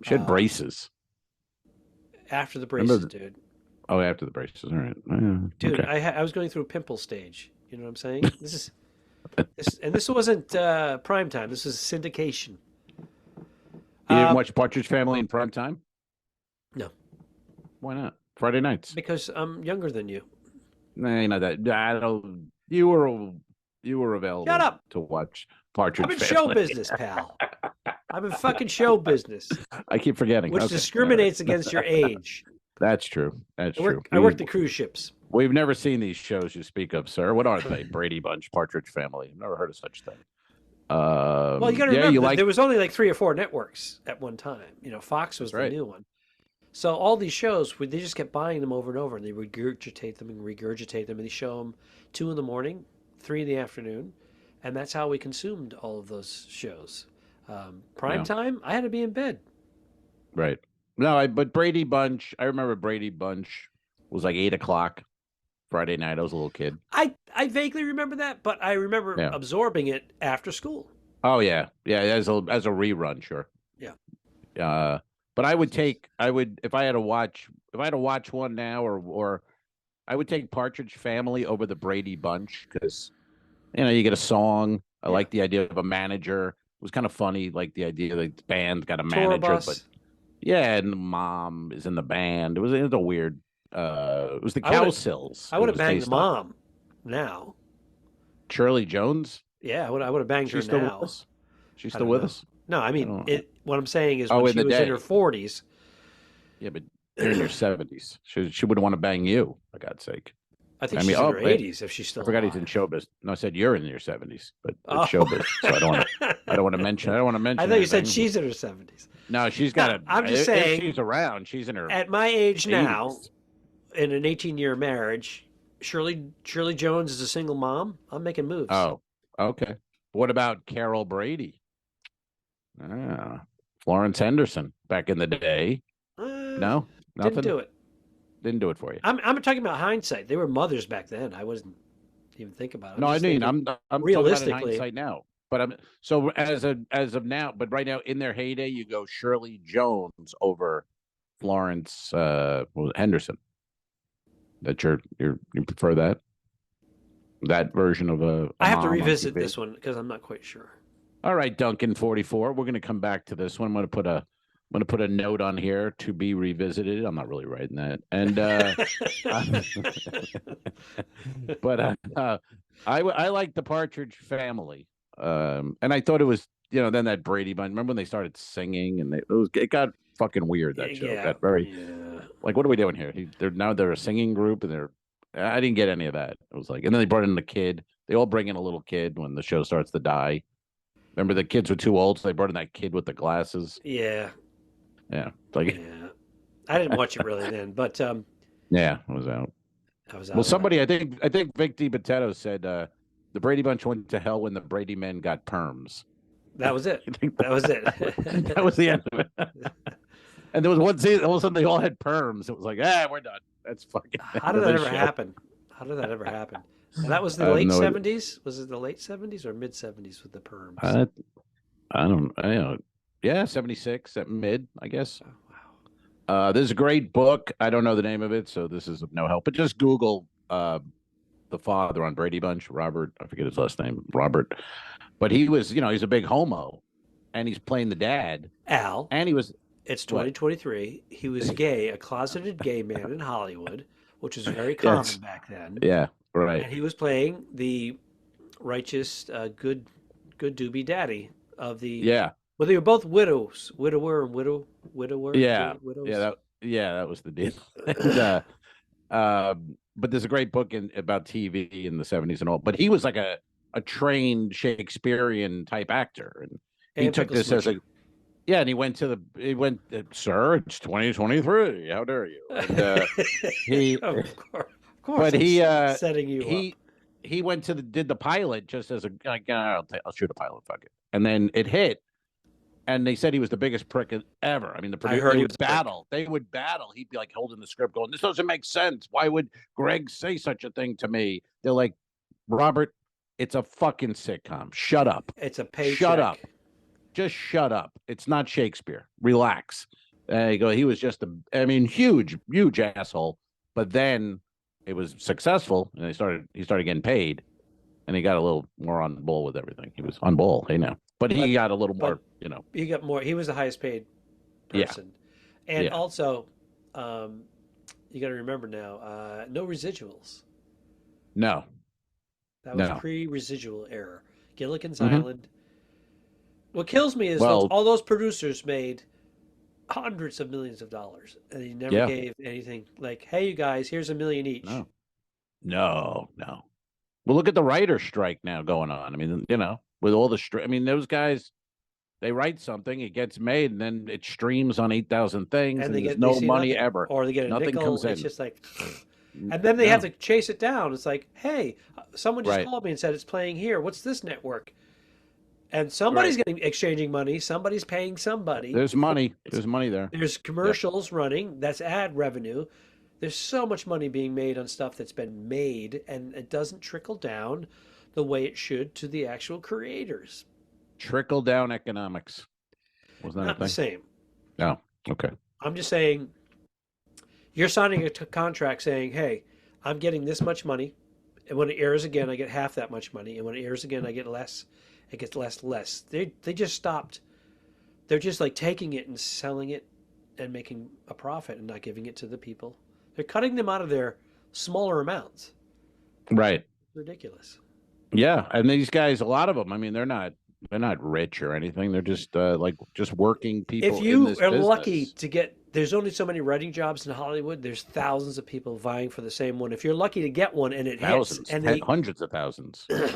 She had braces. After the braces, dude. Oh, after the braces. All right. Dude, okay. I was going through a pimple stage. You know what I'm saying? This wasn't prime time. This was syndication. You didn't watch Partridge Family in prime time? No. Why not? Friday nights. Because I'm younger than you. Nah, you know that. I don't. You were available. Shut up. To watch Partridge I'm in Family. show business, pal. I'm in fucking show business. I keep forgetting. Which discriminates against your age. That's true. That's true. I work the cruise ships. We've never seen these shows you speak of, sir. What are they? Brady Bunch, Partridge Family. I've never heard of such thing. Well, you got to remember, there was only like 3 or 4 networks at one time. Fox was the new one. So all these shows, they just kept buying them over and over, and they regurgitate them, and they show them 2 in the morning, 3 in the afternoon, and that's how we consumed all of those shows. Prime time, I had to be in bed. Right. No, but Brady Bunch, I remember Brady Bunch was like 8 o'clock Friday night. I was a little kid. I vaguely remember that, but I remember absorbing it after school. Oh yeah, as a rerun, sure. Yeah. But if I had to watch one now, or I would take Partridge Family over the Brady Bunch because you get a song. I like the idea of a manager. It was kind of funny, like the idea that the band got a manager, but and the mom is in the band. It was a weird. It was the Cowsills. I would have banged the mom now. Shirley Jones? Yeah, I would have banged her still now. With us? She's still with us? No, I mean, what I'm saying is when she was in her 40s. Yeah, but you're in your 70s. She wouldn't want to bang you, for God's sake. I think she's in her 80s if she's still. I forgot alive. he's in showbiz. No, I said you're in your 70s, but it's Oh. showbiz. So I don't want to mention. I don't want to mention. I thought you said anything. she's in her 70s. No, she's got I'm just saying. If she's around, she's in her. At my age 80s. now, in an 18-year marriage, Shirley Jones is a single mom. I'm making moves. Oh, okay. What about Carol Brady? Florence Henderson back in the day. No, nothing. Didn't do it. Didn't do it for you. I'm talking about hindsight. They were mothers back then. I wasn't even thinking about it. No, I mean I'm realistically talking about hindsight now. But so as of now. But right now, in their heyday, you go Shirley Jones over Florence Henderson. That you prefer that version of a I have to mom on revisit TV? this one because I'm not quite sure. All right, Duncan 44. We're going to come back to this one. I'm going to put a note on here to be revisited. I'm not really writing that. And but I like the Partridge Family. And I thought it was, then that Brady Bunch. Remember when they started singing and it got fucking weird, that show. Yeah, Got very like, what are we doing here? They're a singing group and I didn't get any of that. It was like, and then they brought in the kid. They all bring in a little kid when the show starts to die. Remember the kids were too old, so they brought in that kid with the glasses. Yeah. Yeah. I didn't watch it really then, but yeah, I was out. Well, somebody, I think Vic DiBitetto said the Brady Bunch went to hell when the Brady men got perms. That was it. That was it. That was the end of it. And there was one season, all of a sudden they all had perms. It was like, we're done. That's fucking. How did that ever happen? And that was the late 70s? Was it the late 70s or mid 70s with the perms? I don't know. Yeah, 76 at mid, I guess. Oh, wow. There's a great book. I don't know the name of it, so this is of no help. But just Google the father on Brady Bunch, Robert. I forget his last name, Robert. But he was, he's a big homo, and he's playing the dad. Al. And he was. It's 2023. He was gay, a closeted gay man in Hollywood, which was very common back then. Yeah, right. And he was playing the righteous, good doobie daddy of the. Yeah. Well, they were both widower and widower. Yeah, widows. that was the deal. And, but there's a great book about TV in the 70s and all. But he was like a trained Shakespearean type actor, and he took this as a. Yeah, and he went, sir, it's 2023. How dare you? And, he, of course, but he, setting you up. He went did the pilot just as I'll shoot a pilot, fuck it. And then it hit, and they said he was the biggest prick ever. I mean, they would battle. He'd be like holding the script going, this doesn't make sense. Why would Greg say such a thing to me? They're like, Robert, it's a fucking sitcom. Shut up. It's a paycheck. Shut up. Just shut up. It's not Shakespeare. Relax. He was just huge asshole. But then it was successful, and he started getting paid, and he got a little more on ball with everything. He was on ball, but he got a little more, He got more. He was the highest paid person, and also, you got to remember now, no residuals. No, that was pre-residual era. Gilligan's Island. What kills me is all those producers made hundreds of millions of dollars, and he never gave anything like, "Hey, you guys, here's $1 million each." No. Well, look at the writer strike now going on. I mean, with all the those guys, they write something, it gets made, and then it streams on 8,000 things, and there's no money nothing, ever, or they get a nothing nickel. comes in. It's just like, and then they have to chase it down. It's like, hey, someone just called me and said it's playing here. What's this network? And somebody's exchanging money. Somebody's paying somebody. There's money. There's money there. There's commercials running. That's ad revenue. There's so much money being made on stuff that's been made, and it doesn't trickle down the way it should to the actual creators. Trickle down economics. Wasn't that Not a thing? the same. No. Okay. I'm just saying, you're signing a contract saying, hey, I'm getting this much money, and when it airs again, I get half that much money, and when it airs again, I get less. It gets less. They just stopped. They're just like taking it and selling it and making a profit and not giving it to the people. They're cutting them out of their smaller amounts. Right. Ridiculous. Yeah, and these guys, a lot of them. I mean, they're not They're not rich or anything. They're just just working people. If you in this are business. lucky to get, there's only so many writing jobs in Hollywood. There's thousands of people vying for the same one. If you're lucky to get one and it thousands, hits, and hundreds of thousands. I mean,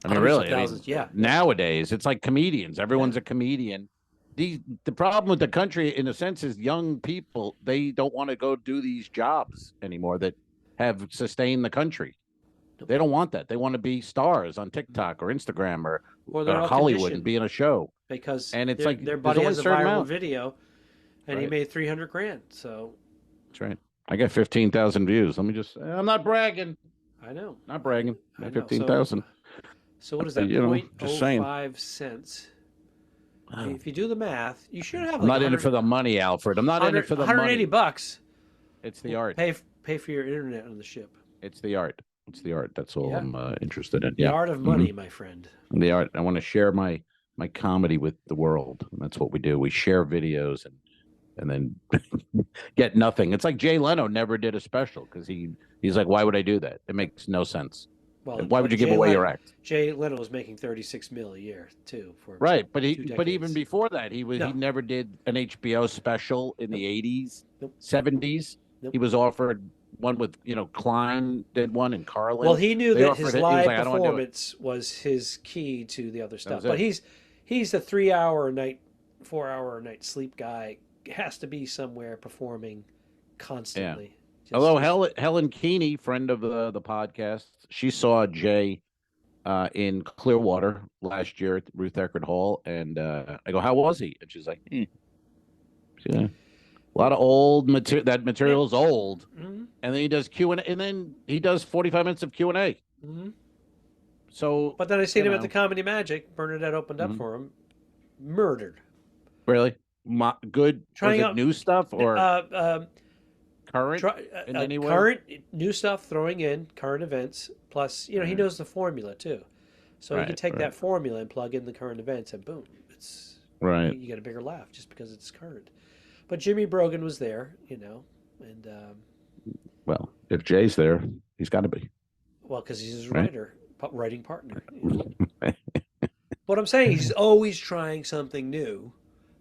hundreds really, of thousands, yeah. Nowadays, it's like comedians. Everyone's a comedian. The problem with the country, in a sense, is young people. They don't want to go do these jobs anymore that have sustained the country. They don't want that. They want to be stars on TikTok or Instagram or Hollywood and be in a show. Because their buddy has a viral amount. video, and he made $300,000. So that's right. I got 15,000 views. Let me just. I'm not bragging. I know. Not bragging. 15,000. So what is that? Just saying. 0.05 cents. I mean, if you do the math, you should have. I'm not in it for the money, Alfred. I'm not in it for the money. $180. It's the art. Pay for your internet on the ship. It's the art. It's the art. That's all I'm interested in. The art of money, my friend. The art. I want to share my comedy with the world. And that's what we do. We share videos and then get nothing. It's like Jay Leno never did a special because he's like, why would I do that? It makes no sense. Well, why would you give away your act? Jay Leno was making $36 million a year too. But even before that, he never did an HBO special in the 80s, 70s. He was offered one with, Klein did one and Carlin. Well, he knew that his live performance was his key to the other stuff. But he's a 3-hour a night, 4-hour a night sleep guy. Has to be somewhere performing constantly. Yeah. Although Helen Keeney, friend of the podcast, she saw Jay in Clearwater last year at Ruth Eckerd Hall, and I go, "How was he?" And she's like, Yeah. A lot of old material. That material is old, and then he does Q&A, and then he does 45 minutes of Q&A. So, but then I seen him at the Comedy Magic. Bernadette opened up for him. Murdered. Really good. Was it new stuff or current in any way? Current new stuff, throwing in current events. Plus, he knows the formula too, so he can take that formula and plug in the current events, and boom, it's you get a bigger laugh just because it's current. But Jimmy Brogan was there, and well, if Jay's there, he's got to be. Well, because he's his writing partner. What I'm saying, he's always trying something new,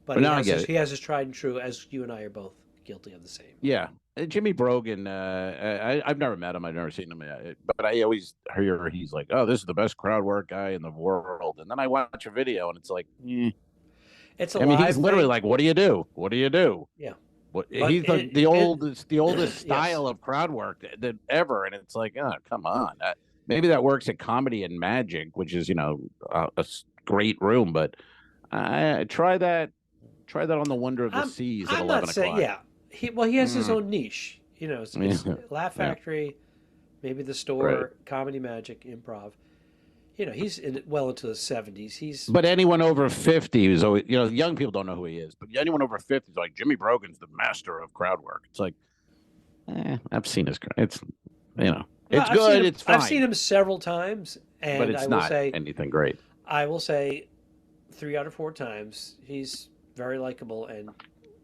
but he has his tried and true, as you and I are both guilty of the same. Yeah. Jimmy Brogan, I've never met him. I've never seen him. But I always hear he's like, oh, this is the best crowd work guy in the world. And then I watch a video and it's like, It's he's literally like, what do you do? What do you do? Yeah. He's the oldest style of crowd work that ever. And it's like, oh, come on. Maybe that works at Comedy and Magic, which is, a great room. But try that on the Wonder of the Seas at 11 o'clock. Yeah. He has his own niche. It's Laugh Factory, maybe the store, Comedy Magic, improv. He's well into the 70s. But anyone over 50 is always, young people don't know who he is. But anyone over 50 is like, Jimmy Brogan's the master of crowd work. It's like, I've seen his. It's it's good. It's fine. I've seen him several times, but it's not anything great. I will say, 3 out of 4 times he's very likable and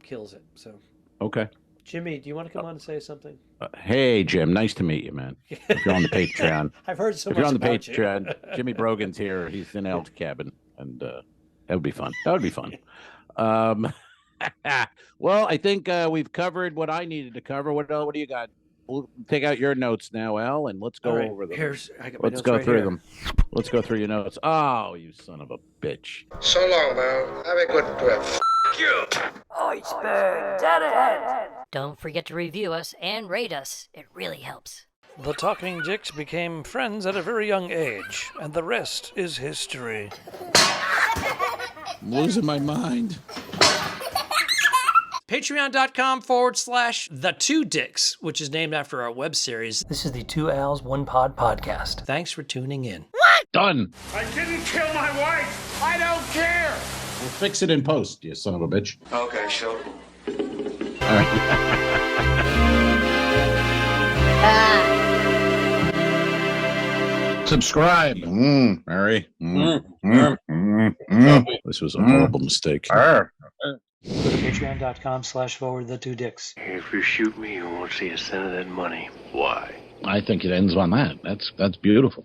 kills it. So okay. Jimmy, do you want to come on and say something? Hey, Jim. Nice to meet you, man. If you're on the Patreon. I've heard so much about you. If you're on the Patreon, Jimmy Brogan's here. He's in El's cabin, and that would be fun. That would be fun. Well, I think we've covered what I needed to cover. What do you got? We'll take out your notes now, Al, and let's go over them. Let's go through them. Let's go through your notes. Oh, you son of a bitch. So long, man. Have a good trip. You. Iceberg, dead. Don't forget to review us and rate us. It really helps. The Talking Dicks became friends at a very young age, and the rest is history. I'm losing my mind. Patreon.com/The2Dicks, which is named after our web series. This is the 2 Al's 1 Pod podcast. Thanks for tuning in. What? Done. I didn't kill my wife. I don't care. We'll fix it in post, you son of a bitch. Okay, sure. All right. Subscribe. Mary. This was a horrible mistake. Go to patreon.com/forward2dicks. If you shoot me, you won't see a cent of that money. Why? I think it ends on that. That's beautiful.